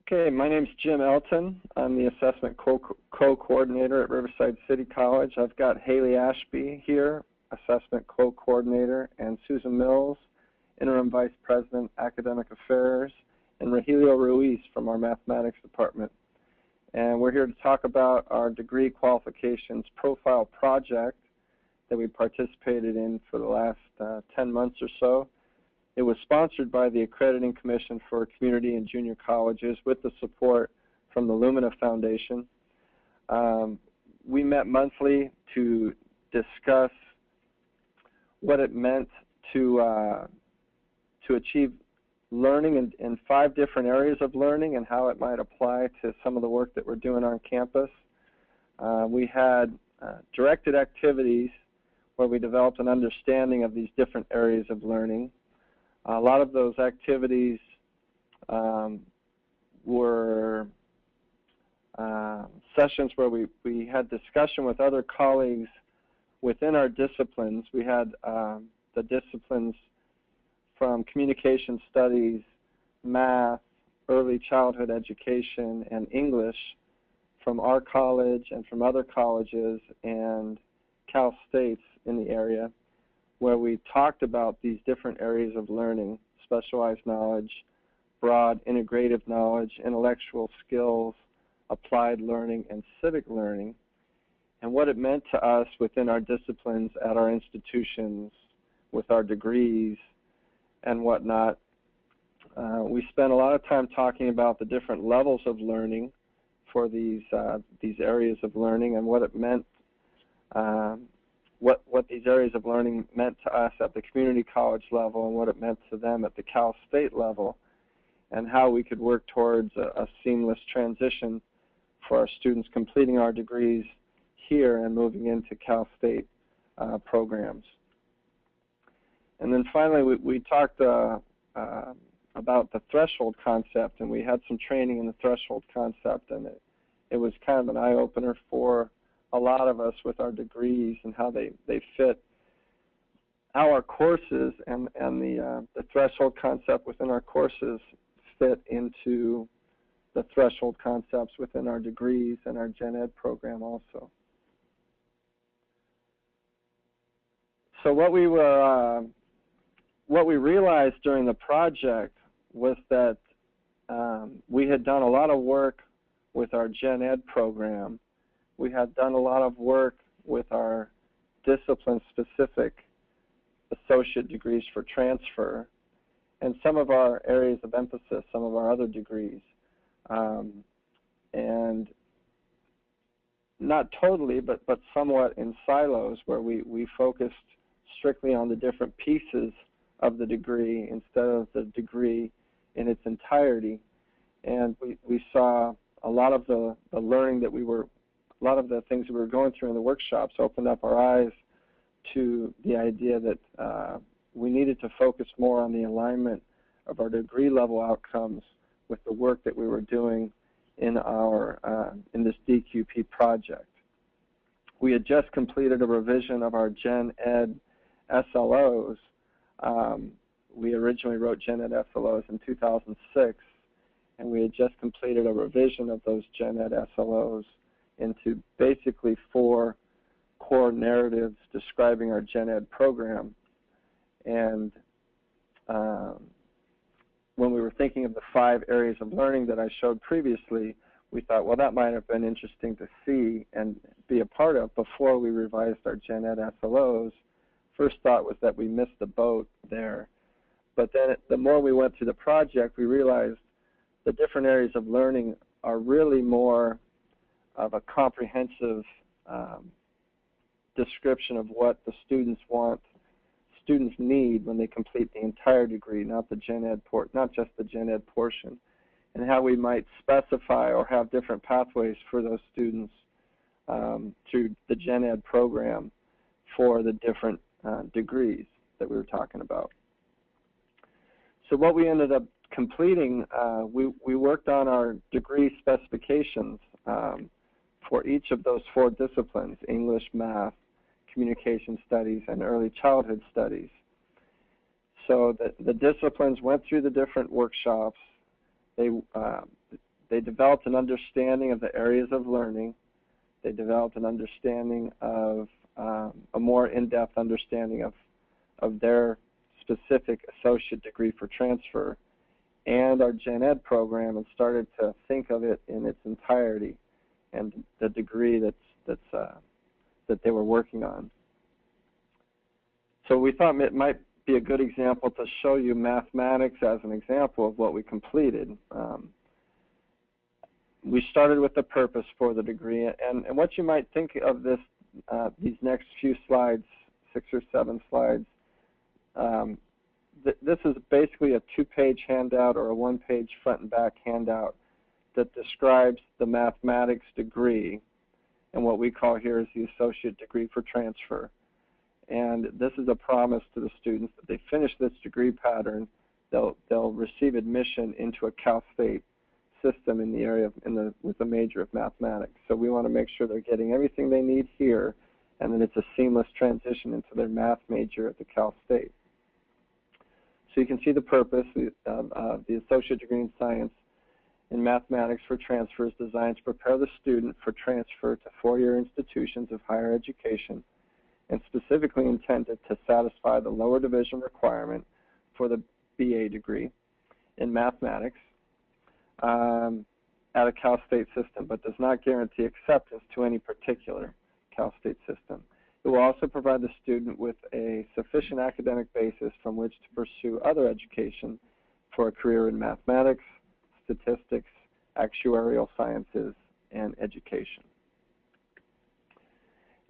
Okay, my name's Jim Elton. I'm the assessment co-coordinator at Riverside City College. I've got Haley Ashby here, assessment co-coordinator, and Susan Mills, interim vice president, academic affairs, and Rogelio Ruiz from our mathematics department. And we're here to talk about our degree qualifications profile project that we participated in for the last 10 months or so. It was sponsored by the Accrediting Commission for Community and Junior Colleges with the support from the Lumina Foundation. We met monthly to discuss what it meant to achieve learning in 5 different areas of learning and how it might apply to some of the work that we're doing on campus. We had directed activities where we developed an understanding of these different areas of learning. A lot of those activities were sessions where we had discussion with other colleagues within our disciplines. We had the disciplines from communication studies, math, early childhood education, and English from our college and from other colleges and Cal States in the area, where we talked about these different areas of learning: specialized knowledge, broad integrative knowledge, intellectual skills, applied learning, and civic learning, and what it meant to us within our disciplines at our institutions with our degrees and whatnot. We spent a lot of time talking about the different levels of learning for these areas of learning and what it meant, what these areas of learning meant to us at the community college level and what it meant to them at the Cal State level, and how we could work towards a seamless transition for our students completing our degrees here and moving into Cal State programs. And then finally, we talked about the threshold concept, and we had some training in the threshold concept, and it was kind of an eye-opener for a lot of us with our degrees and how they fit, how our courses and the threshold concept within our courses fit into the threshold concepts within our degrees and our Gen Ed program also. So what we realized during the project was that we had done a lot of work with our Gen Ed program. We had done a lot of work with our discipline-specific associate degrees for transfer and some of our areas of emphasis, some of our other degrees. And not totally, but somewhat in silos where we focused strictly on the different pieces of the degree instead of the degree in its entirety. And we saw a lot of the learning that a lot of the things that we were going through in the workshops opened up our eyes to the idea that we needed to focus more on the alignment of our degree level outcomes with the work that we were doing in this DQP project. We had just completed a revision of our Gen Ed SLOs. We originally wrote Gen Ed SLOs in 2006, and we had just completed a revision of those Gen Ed SLOs into basically 4 core narratives describing our Gen Ed program. And when we were thinking of the 5 areas of learning that I showed previously, we thought, well, that might have been interesting to see and be a part of before we revised our Gen Ed SLOs. First thought was that we missed the boat there. But then the more we went through the project, we realized the different areas of learning are really more of a comprehensive description of what the students need when they complete the entire degree, not just the Gen Ed portion, and how we might specify or have different pathways for those students through the Gen Ed program for the different degrees that we were talking about. So what we ended up completing, we worked on our degree specifications for each of those 4 disciplines: English, math, communication studies, and early childhood studies. So the disciplines went through the different workshops. they developed an understanding of the areas of learning. They developed an understanding of a more in-depth understanding of their specific associate degree for transfer and our Gen Ed program, and started to think of it in its entirety and the degree that they were working on. So we thought it might be a good example to show you mathematics as an example of what we completed. We started with the purpose for the degree, and what you might think of this, these next few slides, 6 or 7 slides, this is basically a 2-page handout or a 1-page front and back handout that describes the mathematics degree, and what we call here is the associate degree for transfer. And this is a promise to the students that they finish this degree pattern, they'll receive admission into a Cal State system in the area with a major of mathematics. So we want to make sure they're getting everything they need here, and then it's a seamless transition into their math major at the Cal State. So you can see the purpose of the associate degree in science in mathematics for transfer is designed to prepare the student for transfer to 4-year institutions of higher education, and specifically intended to satisfy the lower division requirement for the BA degree in mathematics at a Cal State system, but does not guarantee acceptance to any particular Cal State system. It will also provide the student with a sufficient academic basis from which to pursue other education for a career in mathematics, statistics, actuarial sciences, and education.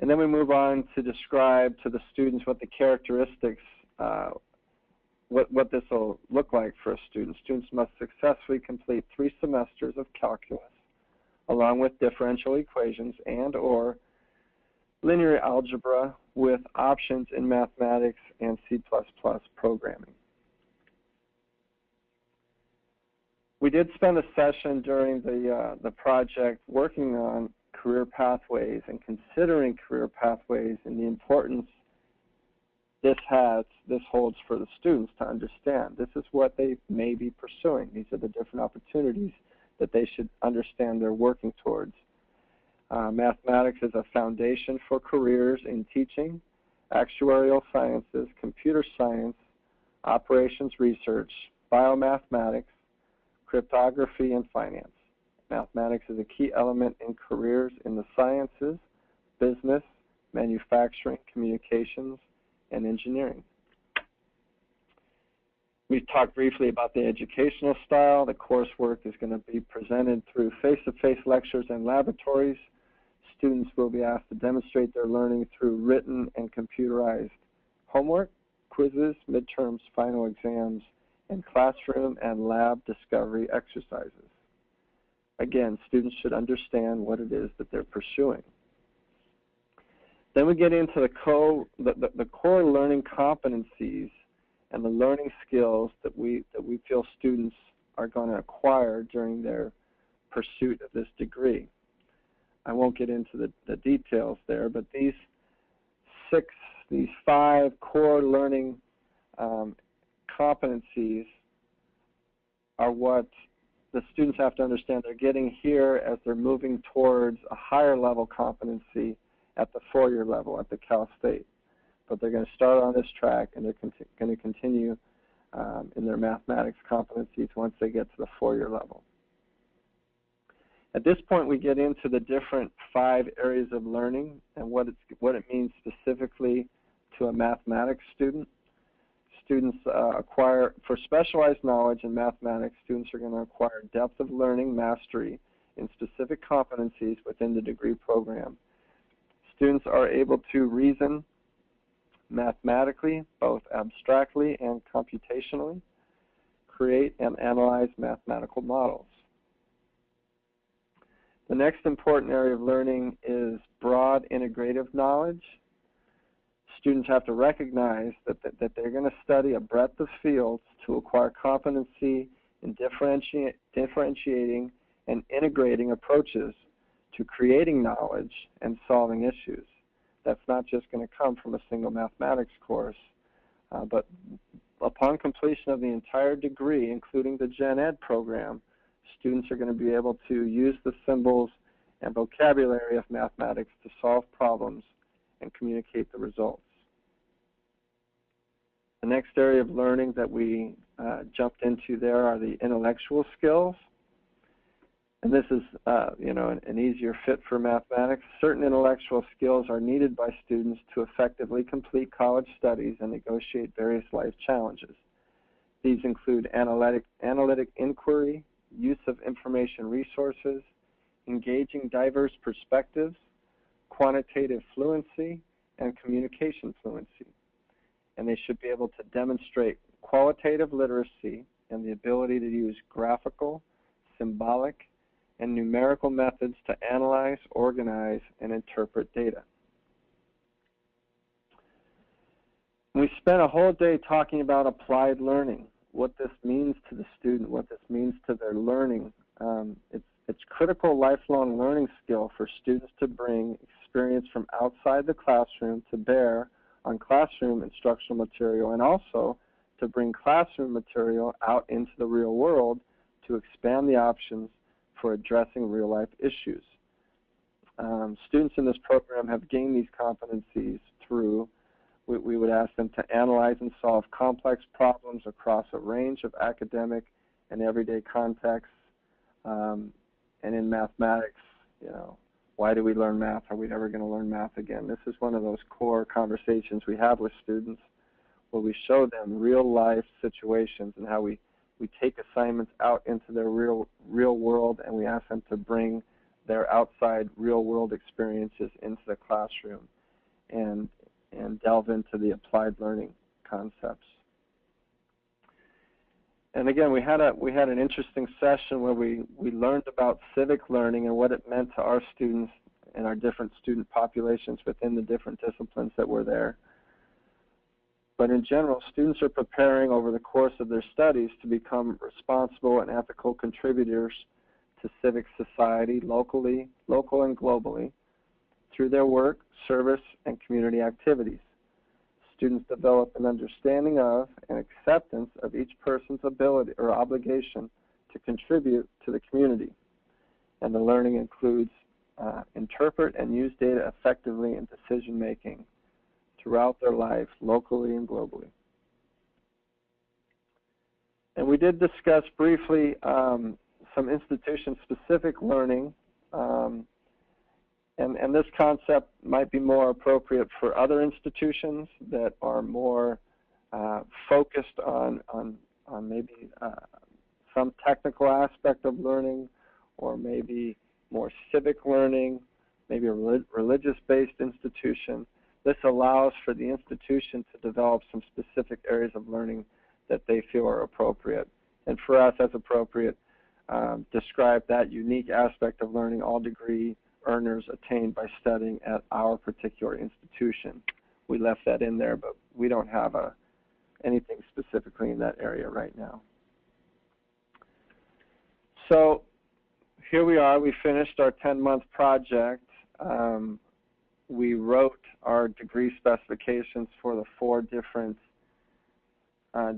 And then we move on to describe to the students what the characteristics, what this will look like for a student. Students must successfully complete 3 semesters of calculus, along with differential equations and/or linear algebra with options in mathematics and C++ programming. We did spend a session during the project working on career pathways and considering career pathways and the importance this holds for the students to understand. This is what they may be pursuing. These are the different opportunities that they should understand they're working towards. Mathematics is a foundation for careers in teaching, actuarial sciences, computer science, operations research, biomathematics, cryptography, and finance. Mathematics is a key element in careers in the sciences, business, manufacturing, communications, and engineering. We've talked briefly about the educational style. The coursework is going to be presented through face-to-face lectures and laboratories. Students will be asked to demonstrate their learning through written and computerized homework, quizzes, midterms, final exams, and classroom and lab discovery exercises. Again, students should understand what it is that they're pursuing. Then we get into the core learning competencies and the learning skills that we feel students are going to acquire during their pursuit of this degree. I won't get into the details there, but these 5 core learning competencies are what the students have to understand they're getting here as they're moving towards a higher level competency at the 4-year level at the Cal State. But they're going to start on this track, and they're going to continue in their mathematics competencies once they get to the 4-year level. At this point, we get into the different 5 areas of learning and what it means specifically to a mathematics student. Students acquire, for specialized knowledge in mathematics, students are going to acquire depth of learning mastery in specific competencies within the degree program. Students are able to reason mathematically, both abstractly and computationally, create and analyze mathematical models. The next important area of learning is broad integrative knowledge. Students have to recognize that they're going to study a breadth of fields to acquire competency in differentiating and integrating approaches to creating knowledge and solving issues. That's not just going to come from a single mathematics course, but upon completion of the entire degree, including the Gen Ed program, Students are going to be able to use the symbols and vocabulary of mathematics to solve problems and communicate the results. The next area of learning that we jumped into there are the intellectual skills. And this is, an easier fit for mathematics. Certain intellectual skills are needed by students to effectively complete college studies and negotiate various life challenges. These include analytic inquiry, use of information resources, engaging diverse perspectives, quantitative fluency, and communication fluency. And they should be able to demonstrate qualitative literacy and the ability to use graphical, symbolic, and numerical methods to analyze, organize, and interpret data. We spent a whole day talking about applied learning, what this means to the student, what this means to their learning. It's critical lifelong learning skill for students to bring experience from outside the classroom to bear on classroom instructional material, and also to bring classroom material out into the real world to expand the options for addressing real-life issues. Students in this program have gained these competencies through, we would ask them to analyze and solve complex problems across a range of academic and everyday contexts. And in mathematics, why do we learn math? Are we ever going to learn math again? This is one of those core conversations we have with students where we show them real-life situations and how we take assignments out into their real world, and we ask them to bring their outside real-world experiences into the classroom and delve into the applied learning concepts. And again, we had an interesting session where we learned about civic learning and what it meant to our students and our different student populations within the different disciplines that were there. But in general, students are preparing over the course of their studies to become responsible and ethical contributors to civic society, local and globally, through their work, service, and community activities. Students develop an understanding of and acceptance of each person's ability or obligation to contribute to the community. And the learning includes interpret and use data effectively in decision-making throughout their life, locally and globally. And we did discuss briefly some institution-specific learning, and this concept might be more appropriate for other institutions that are more focused on maybe some technical aspect of learning, or maybe more civic learning, maybe a religious-based institution. This allows for the institution to develop some specific areas of learning that they feel are appropriate. And for us, as appropriate, describe that unique aspect of learning all degree earners attained by studying at our particular institution. We left that in there, but we don't have anything specifically in that area right now. So here we are. We finished our 10-month project. We wrote our degree specifications for the 4 different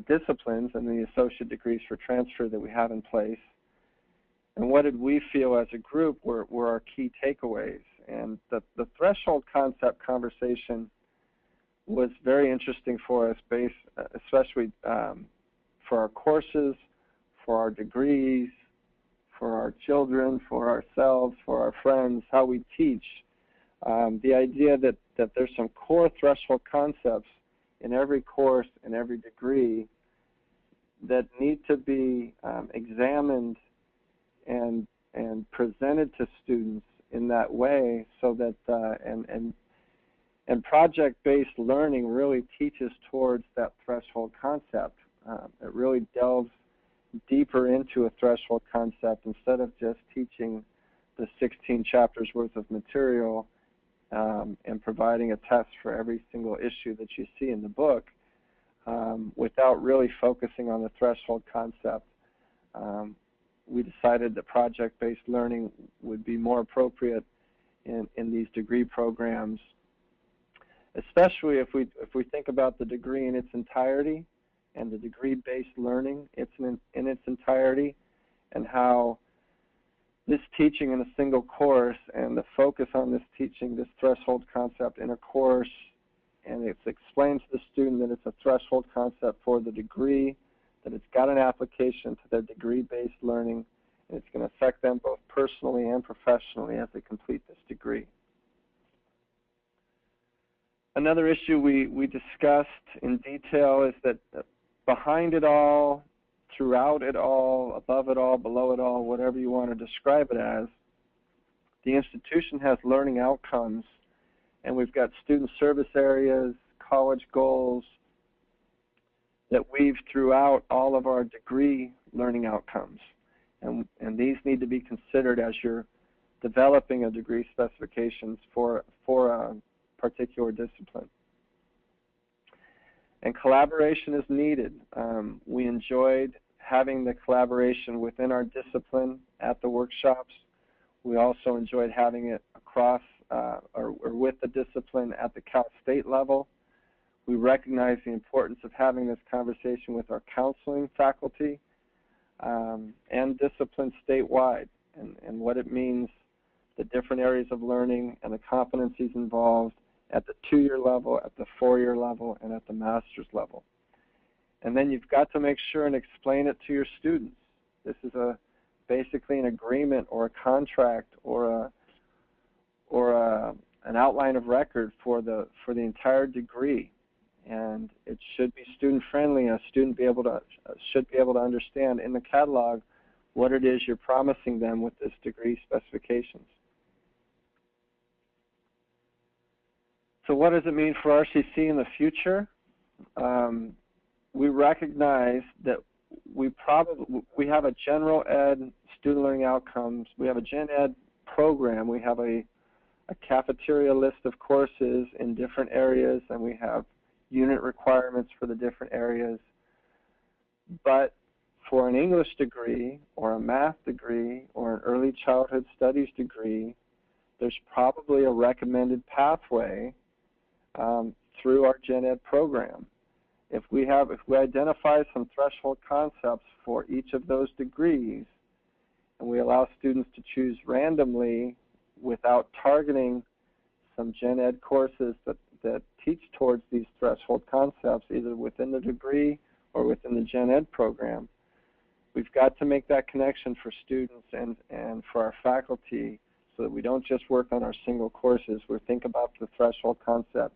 disciplines and the associate degrees for transfer that we have in place. And what did we feel as a group were our key takeaways? And the threshold concept conversation was very interesting for us, especially for our courses, for our degrees, for our children, for ourselves, for our friends, how we teach. The idea that there's some core threshold concepts in every course and every degree that need to be examined and presented to students in that way, so that and project-based learning really teaches towards that threshold concept. It really delves deeper into a threshold concept instead of just teaching the 16 chapters worth of material and providing a test for every single issue that you see in the book without really focusing on the threshold concept. We decided that project-based learning would be more appropriate in these degree programs, especially if we think about the degree in its entirety and the degree-based learning in its entirety, and how this teaching in a single course and the focus on this teaching, this threshold concept in a course, and it's explained to the student that it's a threshold concept for the degree, that it's got an application to their degree-based learning, and it's going to affect them both personally and professionally as they complete this degree. Another issue we discussed in detail is that behind it all, throughout it all, above it all, below it all, whatever you want to describe it as, the institution has learning outcomes, and we've got student service areas, college goals that weave throughout all of our degree learning outcomes. And these need to be considered as you're developing a degree specifications for a particular discipline. And collaboration is needed. We enjoyed having the collaboration within our discipline at the workshops. We also enjoyed having it across or with the discipline at the Cal State level. We recognize the importance of having this conversation with our counseling faculty and discipline statewide, and what it means, the different areas of learning and the competencies involved at the 2-year level, at the 4-year level, and at the master's level. And then you've got to make sure and explain it to your students. This is basically an agreement or a contract or an outline of record for the entire degree, and it should be student friendly. A student should be able to understand in the catalog what it is you're promising them with this degree specifications. So what does it mean for RCC in the future? We recognize that we have a general ed student learning outcomes. We have a gen ed program. We have a cafeteria list of courses in different areas, and we have unit requirements for the different areas. But for an English degree or a math degree or an early childhood studies degree, there's probably a recommended pathway through our gen ed program. If we identify some threshold concepts for each of those degrees, and we allow students to choose randomly without targeting some gen ed courses that teach towards these threshold concepts, either within the degree or within the gen ed program, we've got to make that connection for students and for our faculty so that we don't just work on our single courses. We think about the threshold concept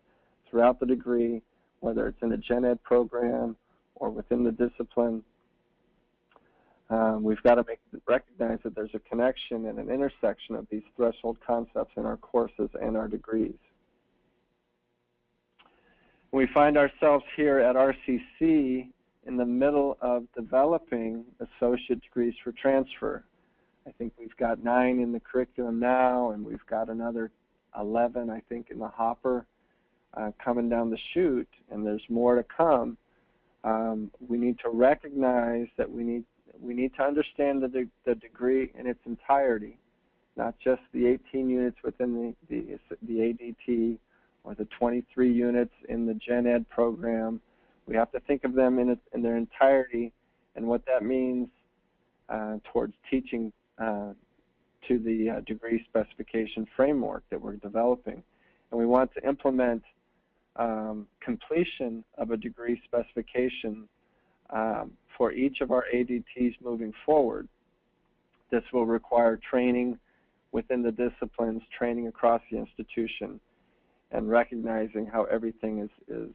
throughout the degree, whether it's in a gen ed program or within the discipline. We've got to recognize that there's a connection and an intersection of these threshold concepts in our courses and our degrees. We find ourselves here at RCC in the middle of developing associate degrees for transfer. I think we've got 9 in the curriculum now, and we've got another 11, I think, in the hopper coming down the chute, and there's more to come. We need to recognize that we need to understand the degree in its entirety, not just the 18 units within the ADT or the 23 units in the gen ed program. We have to think of them in their entirety and what that means towards teaching to the degree specification framework that we're developing. And we want to implement completion of a degree specification for each of our ADTs moving forward. This will require training within the disciplines, training across the institution, and recognizing how everything is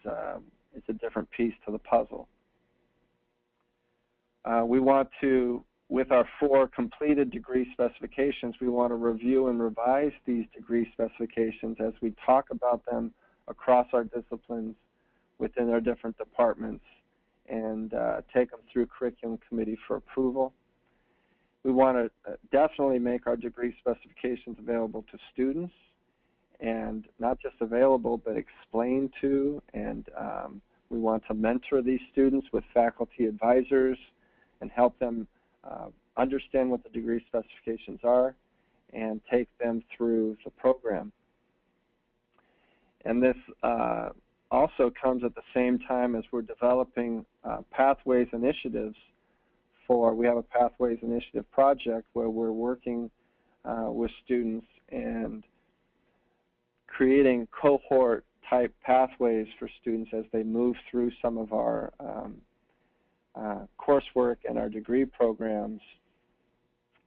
a different piece to the puzzle. We want to, with our 4 completed degree specifications, we want to review and revise these degree specifications as we talk about them across our disciplines within our different departments and take them through curriculum committee for approval. We want to definitely make our degree specifications available to students, and not just available, but explained to, and we want to mentor these students with faculty advisors and help them understand what the degree specifications are and take them through the program. And this also comes at the same time as we're developing pathways initiatives we have a Pathways Initiative project where we're working with students and creating cohort-type pathways for students as they move through some of our coursework and our degree programs.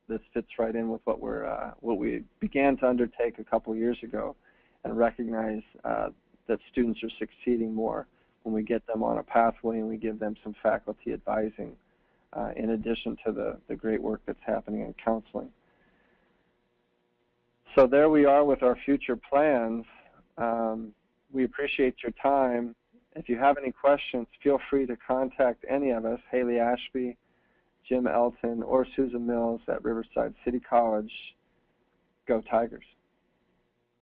This fits right in with what we began to undertake a couple years ago, and recognize that students are succeeding more when we get them on a pathway and we give them some faculty advising in addition to the great work that's happening in counseling. So there we are with our future plans. We appreciate your time. If you have any questions, feel free to contact any of us, Haley Ashby, Jim Elton, or Susan Mills at Riverside City College. Go Tigers.